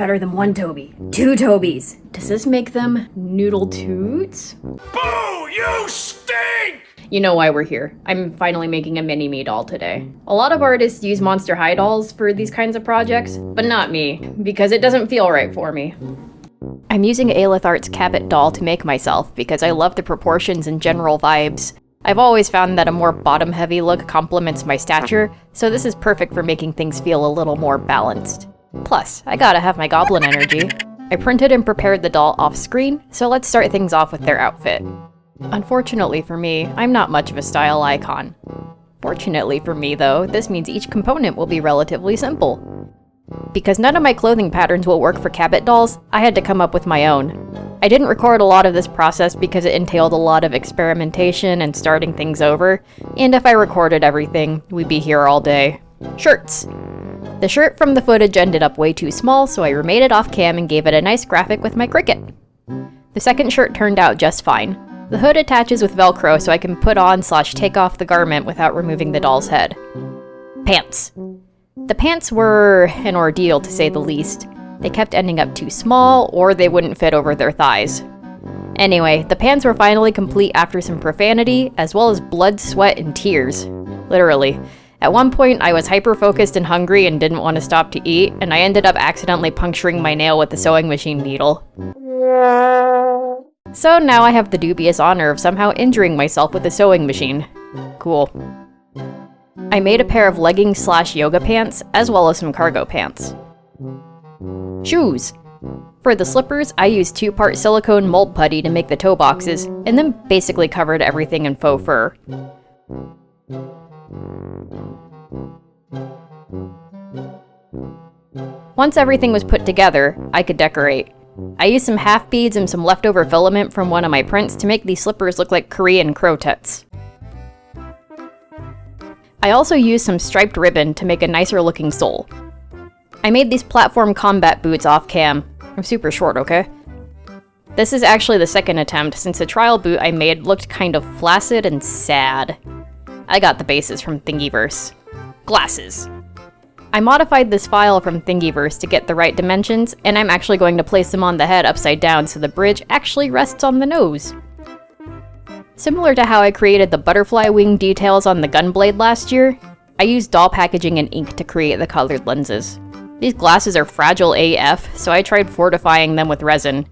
better than one Toby. Two Tobys. Does this make them Noodle Toots? Boo! You stink! You know why we're here. I'm finally making a mini-me doll today. A lot of artists use Monster High dolls for these kinds of projects, but not me, because it doesn't feel right for me. I'm using Aelith Art's Cabot doll to make myself because I love the proportions and general vibes. I've always found that a more bottom-heavy look complements my stature, so this is perfect for making things feel a little more balanced. Plus, I gotta have my goblin energy. I printed and prepared the doll off-screen, so let's start things off with their outfit. Unfortunately for me, I'm not much of a style icon. Fortunately for me, though, this means each component will be relatively simple. Because none of my clothing patterns will work for Cabot dolls, I had to come up with my own. I didn't record a lot of this process because it entailed a lot of experimentation and starting things over, and if I recorded everything, we'd be here all day. Shirts. The shirt from the footage ended up way too small, so I remade it off cam and gave it a nice graphic with my cricket. The second shirt turned out just fine. The hood attaches with Velcro so I can put on/take off the garment without removing the doll's head. Pants. The pants were an ordeal, to say the least. They kept ending up too small, or they wouldn't fit over their thighs. Anyway, the pants were finally complete after some profanity, as well as blood, sweat, and tears. Literally. At one point, I was hyper-focused and hungry and didn't want to stop to eat, and I ended up accidentally puncturing my nail with the sewing machine needle. So now I have the dubious honor of somehow injuring myself with a sewing machine. Cool. I made a pair of leggings/yoga pants, as well as some cargo pants. Shoes! For the slippers, I used 2-part silicone mold putty to make the toe boxes, and then basically covered everything in faux fur. Once everything was put together, I could decorate. I used some half beads and some leftover filament from one of my prints to make these slippers look like Korean crotets. I also used some striped ribbon to make a nicer looking sole. I made these platform combat boots off cam. I'm super short, okay? This is actually the second attempt, since the trial boot I made looked kind of flaccid and sad. I got the bases from Thingiverse. Glasses. I modified this file from Thingiverse to get the right dimensions, and I'm actually going to place them on the head upside down so the bridge actually rests on the nose. Similar to how I created the butterfly wing details on the gunblade last year, I used doll packaging and ink to create the colored lenses. These glasses are fragile AF, so I tried fortifying them with resin.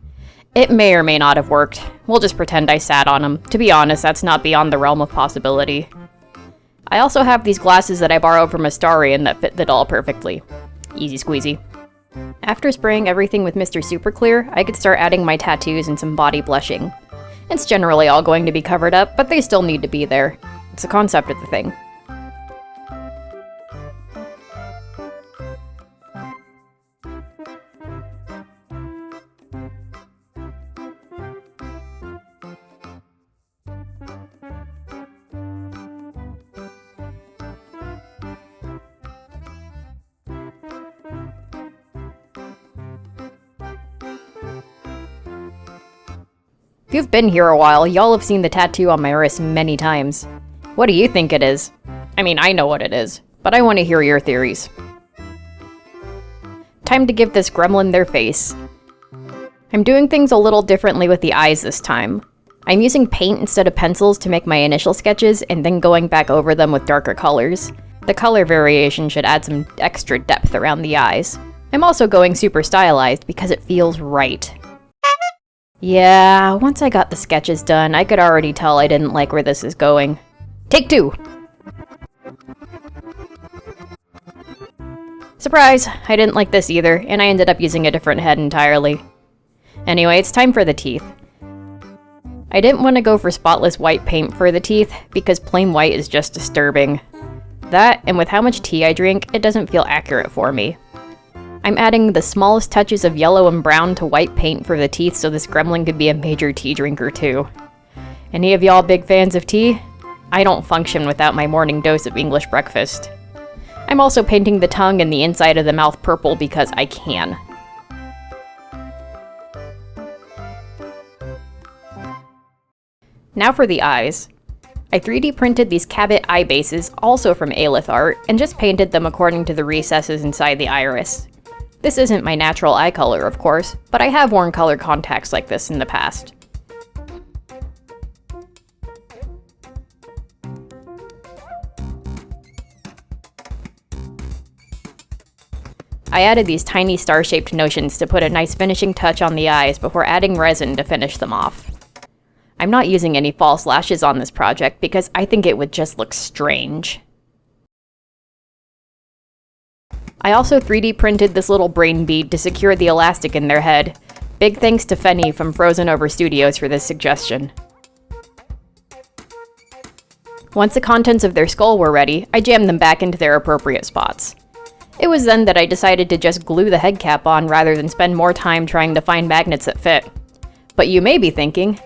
It may or may not have worked. We'll just pretend I sat on them. To be honest, that's not beyond the realm of possibility. I also have these glasses that I borrowed from Astarian that fit the doll perfectly. Easy squeezy. After spraying everything with Mr. Super Clear, I could start adding my tattoos and some body blushing. It's generally all going to be covered up, but they still need to be there. It's the concept of the thing. If you've been here a while, y'all have seen the tattoo on my wrist many times. What do you think it is? I mean, I know what it is, but I want to hear your theories. Time to give this gremlin their face. I'm doing things a little differently with the eyes this time. I'm using paint instead of pencils to make my initial sketches and then going back over them with darker colors. The color variation should add some extra depth around the eyes. I'm also going super stylized because it feels right. Yeah, once I got the sketches done, I could already tell I didn't like where this is going. Take 2! Surprise! I didn't like this either, and I ended up using a different head entirely. Anyway, it's time for the teeth. I didn't want to go for spotless white paint for the teeth, because plain white is just disturbing. That, and with how much tea I drink, it doesn't feel accurate for me. I'm adding the smallest touches of yellow and brown to white paint for the teeth so this gremlin could be a major tea drinker too. Any of y'all big fans of tea? I don't function without my morning dose of English breakfast. I'm also painting the tongue and the inside of the mouth purple because I can. Now for the eyes. I 3D printed these Cabot eye bases, also from Aelith Art, and just painted them according to the recesses inside the iris. This isn't my natural eye color, of course, but I have worn color contacts like this in the past. I added these tiny star-shaped notions to put a nice finishing touch on the eyes before adding resin to finish them off. I'm not using any false lashes on this project because I think it would just look strange. I also 3D printed this little brain bead to secure the elastic in their head. Big thanks to Fenny from Frozen Over Studios for this suggestion. Once the contents of their skull were ready, I jammed them back into their appropriate spots. It was then that I decided to just glue the head cap on rather than spend more time trying to find magnets that fit. But you may be thinking,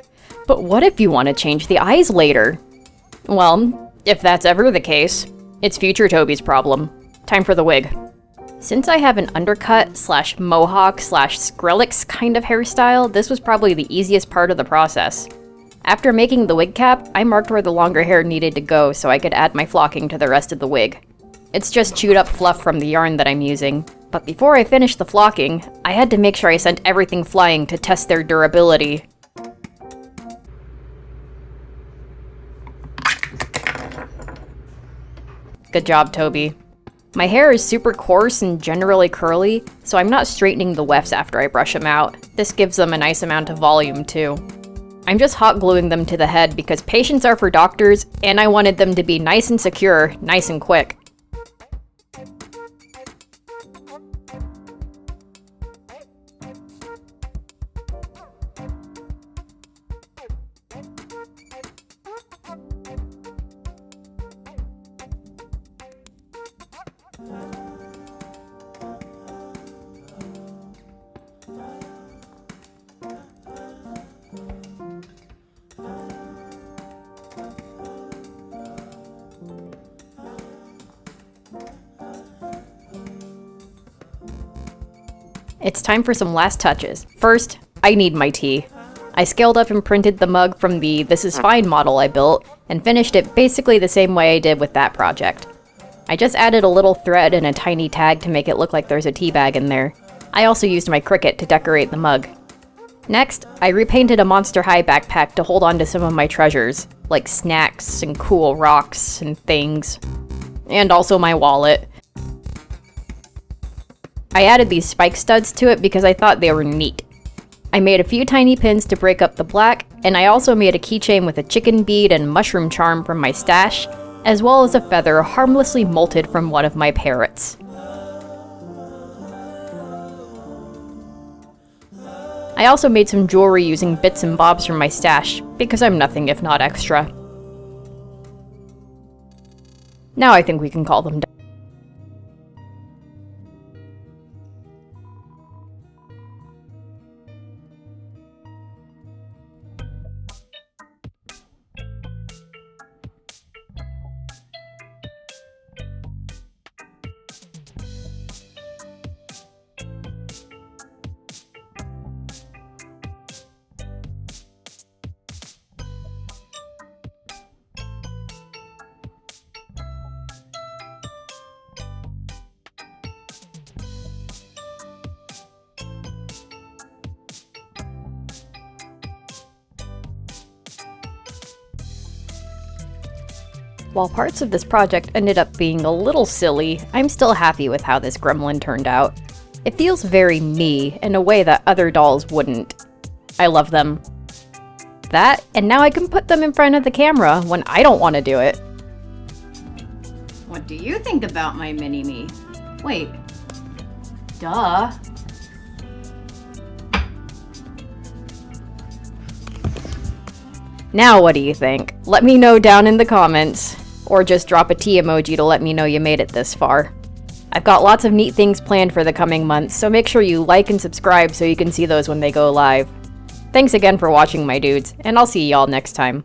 but what if you want to change the eyes later? Well, if that's ever the case, it's future Toby's problem. Time for the wig. Since I have an undercut / mohawk / Skrillex kind of hairstyle, this was probably the easiest part of the process. After making the wig cap, I marked where the longer hair needed to go so I could add my flocking to the rest of the wig. It's just chewed up fluff from the yarn that I'm using. But before I finished the flocking, I had to make sure I sent everything flying to test their durability. Good job, Toby. My hair is super coarse and generally curly, so I'm not straightening the wefts after I brush them out. This gives them a nice amount of volume too. I'm just hot gluing them to the head because patients are for doctors, and I wanted them to be nice and secure, nice and quick. It's time for some last touches. First, I need my tea. I scaled up and printed the mug from the This Is Fine model I built, and finished it basically the same way I did with that project. I just added a little thread and a tiny tag to make it look like there's a tea bag in there. I also used my Cricut to decorate the mug. Next, I repainted a Monster High backpack to hold on to some of my treasures, like snacks and cool rocks and things. And also my wallet. I added these spike studs to it because I thought they were neat. I made a few tiny pins to break up the black, and I also made a keychain with a chicken bead and mushroom charm from my stash, as well as a feather harmlessly molted from one of my parrots. I also made some jewelry using bits and bobs from my stash, because I'm nothing if not extra. Now I think we can call them done. While parts of this project ended up being a little silly, I'm still happy with how this gremlin turned out. It feels very me, in a way that other dolls wouldn't. I love them. That, and now I can put them in front of the camera when I don't want to do it. What do you think about my mini-me? Wait. Duh. Now what do you think? Let me know down in the comments. Or just drop a tea emoji to let me know you made it this far. I've got lots of neat things planned for the coming months, so make sure you like and subscribe so you can see those when they go live. Thanks again for watching, my dudes, and I'll see y'all next time.